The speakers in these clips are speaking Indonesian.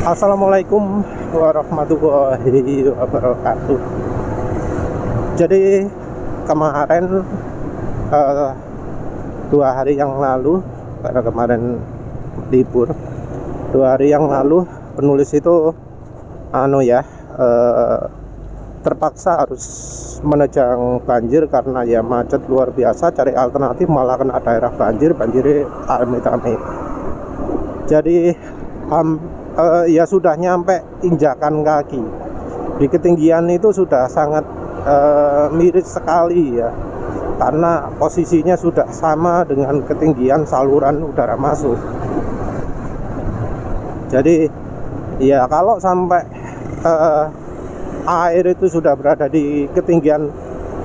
Assalamualaikum warahmatullahi wabarakatuh. Jadi kemarin eh, 2 hari yang lalu, karena kemarin libur, 2 hari yang lalu penulis itu terpaksa harus menerjang banjir karena ya macet luar biasa, cari alternatif malah kena daerah banjirnya amit-amit. Jadi ya sudah nyampe injakan kaki di ketinggian itu sudah sangat miris sekali ya, karena posisinya sudah sama dengan ketinggian saluran udara masuk. Jadi ya kalau sampai air itu sudah berada di ketinggian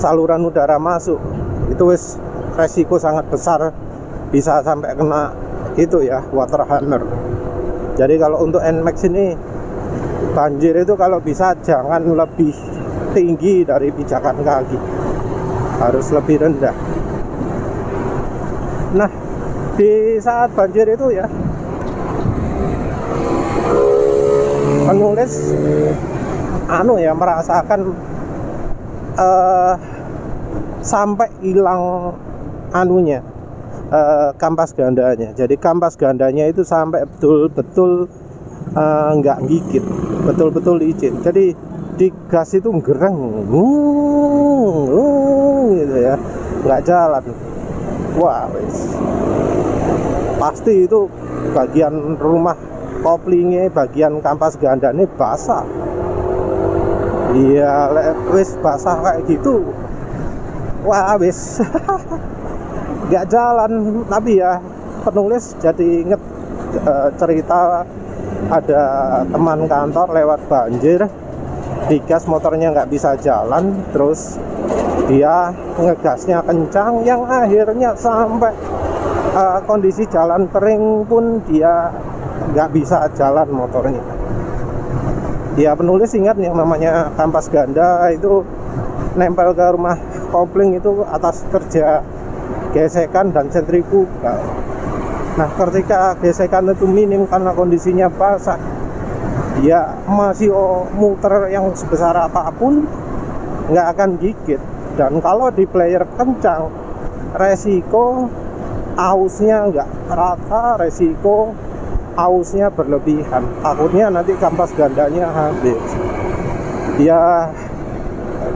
saluran udara masuk, itu wis resiko sangat besar bisa sampai kena itu ya, water hammer. Jadi kalau untuk NMAX ini banjir itu kalau bisa jangan lebih tinggi dari pijakan kaki, harus lebih rendah. Nah, di saat banjir itu ya, penulis merasakan sampai hilang kampas gandanya. Jadi kampas gandanya itu sampai betul-betul nggak gigit, betul-betul licin. Jadi di gas itu gereng, gitu ya, nggak jalan. Wah, pasti itu bagian rumah koplingnya, bagian kampas gandanya basah. Iya, wis basah kayak gitu. Wah, wis nggak jalan. Tapi ya penulis jadi inget cerita ada teman kantor lewat banjir, digas motornya nggak bisa jalan, terus dia ngegasnya kencang yang akhirnya sampai kondisi jalan kering pun dia nggak bisa jalan motornya. Ya penulis ingat yang namanya kampas ganda itu nempel ke rumah kopling itu atas kerja gesekan dan sentrifugal. Nah, ketika gesekan itu minim karena kondisinya basah, ya masih muter yang sebesar apapun nggak akan gigit. Dan kalau di player kencang, resiko ausnya nggak rata, resiko ausnya berlebihan. Takutnya nanti kampas gandanya habis. Ya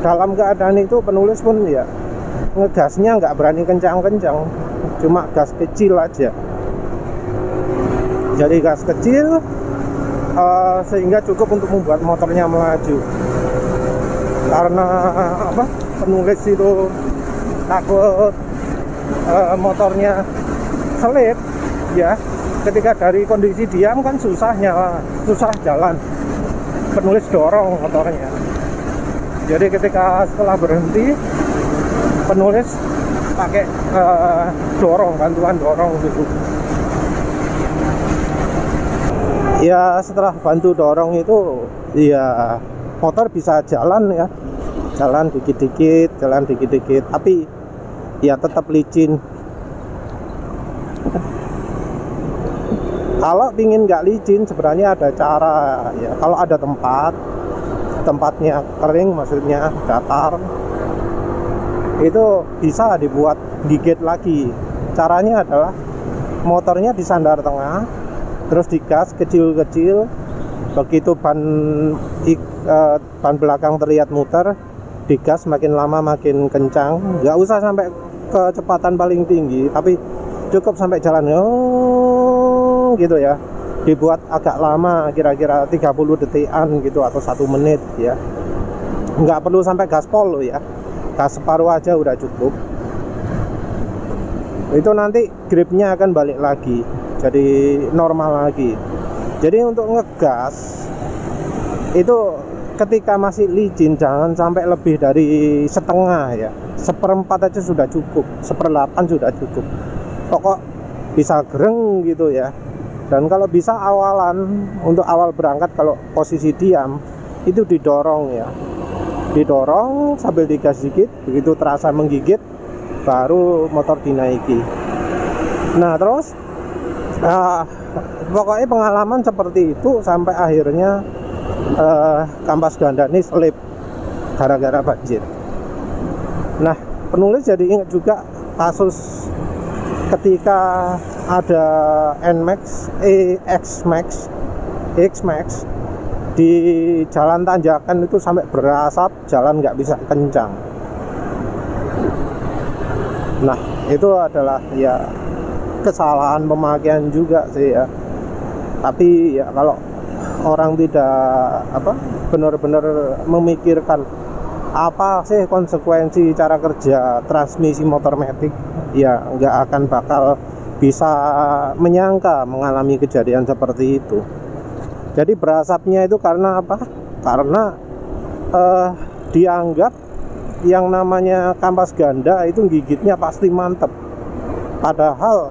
dalam keadaan itu penulis pun ya ngegasnya nggak berani kencang-kencang, cuma gas kecil aja. Jadi gas kecil sehingga cukup untuk membuat motornya melaju. Karena penulis itu takut motornya selip ya. Ketika dari kondisi diam kan susah jalan. Penulis dorong motornya. Jadi ketika setelah berhenti, penulis pakai bantuan dorong gitu. Ya setelah bantu dorong itu ya motor bisa jalan ya, jalan dikit-dikit, tapi ya tetap licin. Kalau pingin nggak licin sebenarnya ada cara ya. Kalau ada tempatnya kering, maksudnya datar, itu bisa dibuat gigit lagi. Caranya adalah motornya disandar tengah, terus digas kecil-kecil. Begitu ban belakang terlihat muter, digas makin lama makin kencang. Nggak usah sampai kecepatan paling tinggi, tapi cukup sampai jalan gitu ya. Dibuat agak lama, kira-kira 30 detikan gitu atau 1 menit ya. Nggak perlu sampai gaspol loh ya, gas separuh aja udah cukup. Itu nanti gripnya akan balik lagi jadi normal lagi. Jadi untuk ngegas itu ketika masih licin jangan sampai lebih dari setengah ya, 1/4 aja sudah cukup, 1/8 sudah cukup. Pokok bisa gereng gitu ya. Dan kalau bisa untuk awal berangkat, kalau posisi diam itu didorong ya, didorong sambil digas dikit, begitu terasa menggigit baru motor dinaiki. Nah terus pokoknya pengalaman seperti itu sampai akhirnya kampas ganda ini selip gara-gara banjir. Nah, penulis jadi ingat juga kasus ketika ada NMAX, X-Max di jalan tanjakan itu sampai berasap, jalan nggak bisa kencang. Nah, itu adalah ya kesalahan pemakaian juga sih ya. Tapi ya kalau orang tidak benar-benar memikirkan apa sih konsekuensi cara kerja transmisi motor matic, ya nggak akan bakal bisa menyangka mengalami kejadian seperti itu. Jadi berasapnya itu karena apa? Karena dianggap yang namanya kampas ganda itu gigitnya pasti mantep. Padahal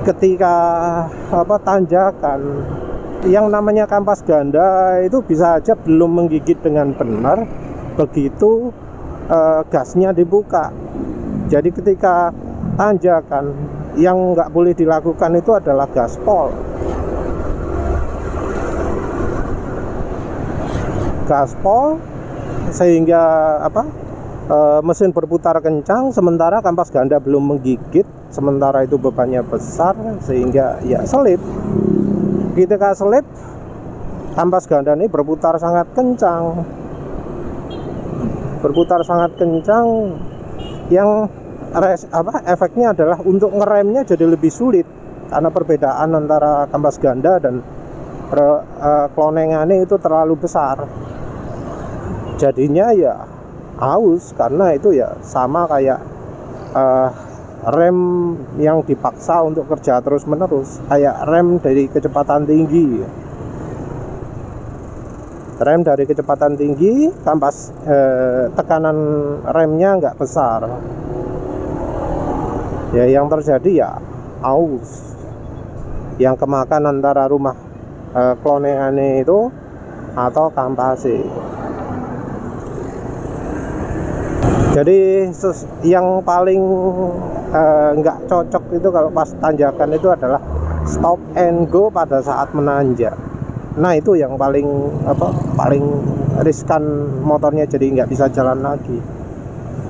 ketika tanjakan, yang namanya kampas ganda itu bisa aja belum menggigit dengan benar begitu gasnya dibuka. Jadi ketika tanjakan, yang nggak boleh dilakukan itu adalah gaspol. Sehingga mesin berputar kencang sementara kampas ganda belum menggigit, sementara itu bebannya besar sehingga ya selip. Ketika selip, kampas ganda ini berputar sangat kencang, yang efeknya adalah untuk ngeremnya jadi lebih sulit karena perbedaan antara kampas ganda dan klonengannya itu terlalu besar. Jadinya ya aus, karena itu ya sama kayak rem yang dipaksa untuk kerja terus menerus, kayak rem dari kecepatan tinggi. Rem dari kecepatan tinggi, kampas tekanan remnya nggak besar, ya yang terjadi ya aus, yang kemakan antara rumah klonengannya itu atau kampasnya. Jadi yang paling nggak cocok itu kalau pas tanjakan itu adalah stop and go pada saat menanjak. Nah itu yang paling riskan, motornya jadi nggak bisa jalan lagi.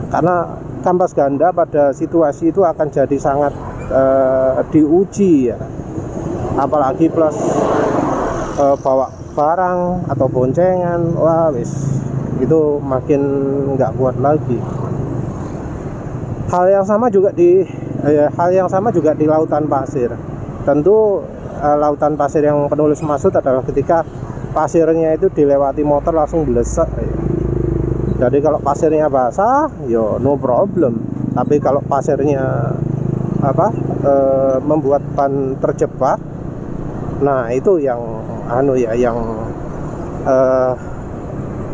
Karena kampas ganda pada situasi itu akan jadi sangat diuji ya. Apalagi plus bawa barang atau boncengan, wah wis itu makin nggak kuat lagi. Hal yang sama juga di lautan pasir. Tentu lautan pasir yang penulis maksud adalah ketika pasirnya itu dilewati motor langsung blesek. Jadi kalau pasirnya basah, yo no problem. Tapi kalau pasirnya membuat ban terjebak, nah itu yang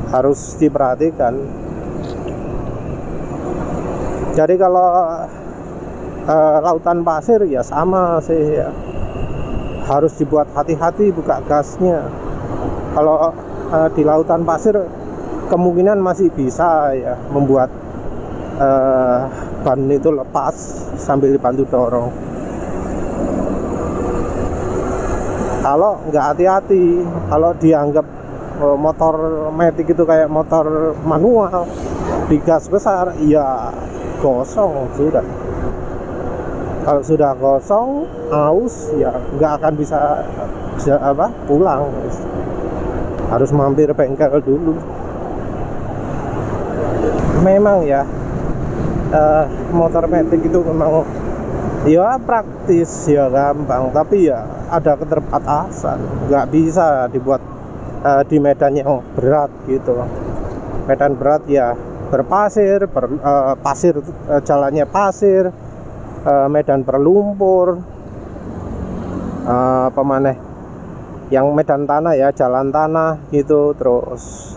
harus diperhatikan. Jadi kalau lautan pasir ya sama sih ya. Harus dibuat hati-hati buka gasnya. Kalau di lautan pasir kemungkinan masih bisa ya membuat ban itu lepas sambil dibantu dorong. Kalau nggak hati-hati, kalau dianggap motor matic itu kayak motor manual, digas besar, ya gosong sudah. Kalau sudah gosong, aus, ya nggak akan bisa pulang. Harus mampir bengkel dulu. Memang ya, motor matic itu memang ya praktis, ya gampang, tapi ya ada keterbatasan. Nggak bisa dibuat di medan yang berat gitu. Medan berat ya berpasir, jalannya pasir, medan berlumpur, yang medan tanah ya, jalan tanah gitu, terus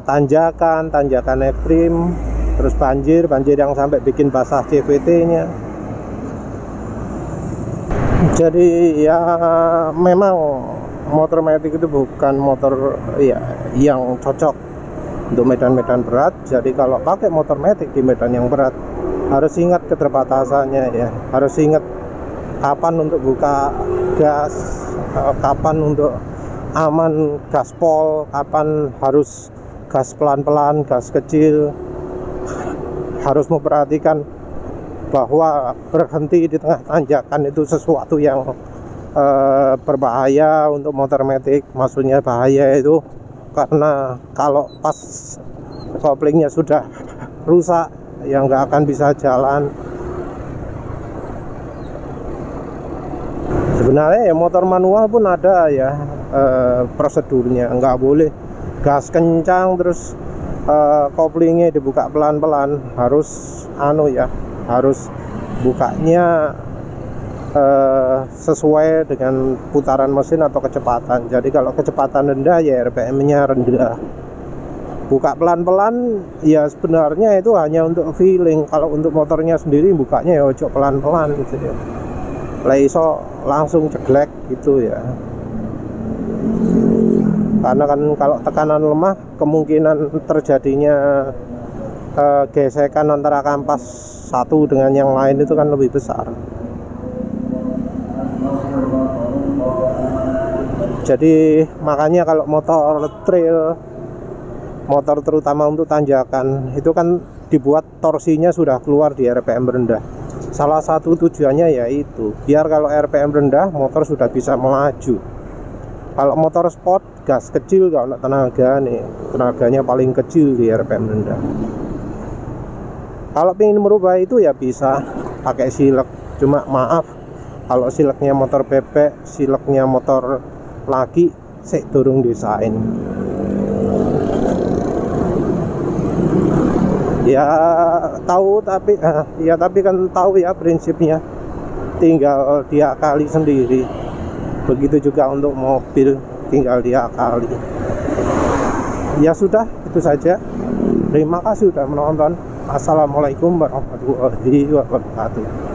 tanjakan ekstrim, terus banjir yang sampai bikin basah CVT-nya. Jadi ya memang motor matic itu bukan motor ya yang cocok untuk medan-medan berat. Jadi kalau pakai motor matic di medan yang berat harus ingat keterbatasannya ya, harus ingat kapan untuk buka gas, kapan untuk aman gaspol, kapan harus gas pelan-pelan, gas kecil. Harus memperhatikan bahwa berhenti di tengah tanjakan itu sesuatu yang berbahaya untuk motor matic. Maksudnya bahaya itu karena kalau pas koplingnya sudah rusak ya nggak akan bisa jalan. Sebenarnya ya motor manual pun ada ya prosedurnya, nggak boleh gas kencang terus koplingnya dibuka pelan-pelan. Harus harus bukanya sesuai dengan putaran mesin atau kecepatan. Jadi kalau kecepatan rendah ya RPM-nya rendah. Buka pelan-pelan ya sebenarnya itu hanya untuk feeling. Kalau untuk motornya sendiri bukanya ya ojo pelan-pelan gitu ya. Lah iso langsung ceglek gitu ya. Karena kan kalau tekanan lemah kemungkinan terjadinya gesekan antara kampas satu dengan yang lain itu kan lebih besar. Jadi makanya kalau motor trail, motor terutama untuk tanjakan itu kan dibuat torsinya sudah keluar di RPM rendah. Salah satu tujuannya yaitu biar kalau RPM rendah motor sudah bisa melaju. Kalau motor sport gas kecil, kalau tenaga nih tenaganya paling kecil di RPM rendah. Kalau ingin merubah itu ya bisa pakai silek. Cuma maaf kalau sileknya motor bebek, sileknya motor lagi sik durung desain. Ya tahu tapi kan tahu ya prinsipnya, tinggal diakali sendiri. Begitu juga untuk mobil, tinggal diakali. Ya sudah, itu saja. Terima kasih sudah menonton. Assalamualaikum warahmatullahi wabarakatuh.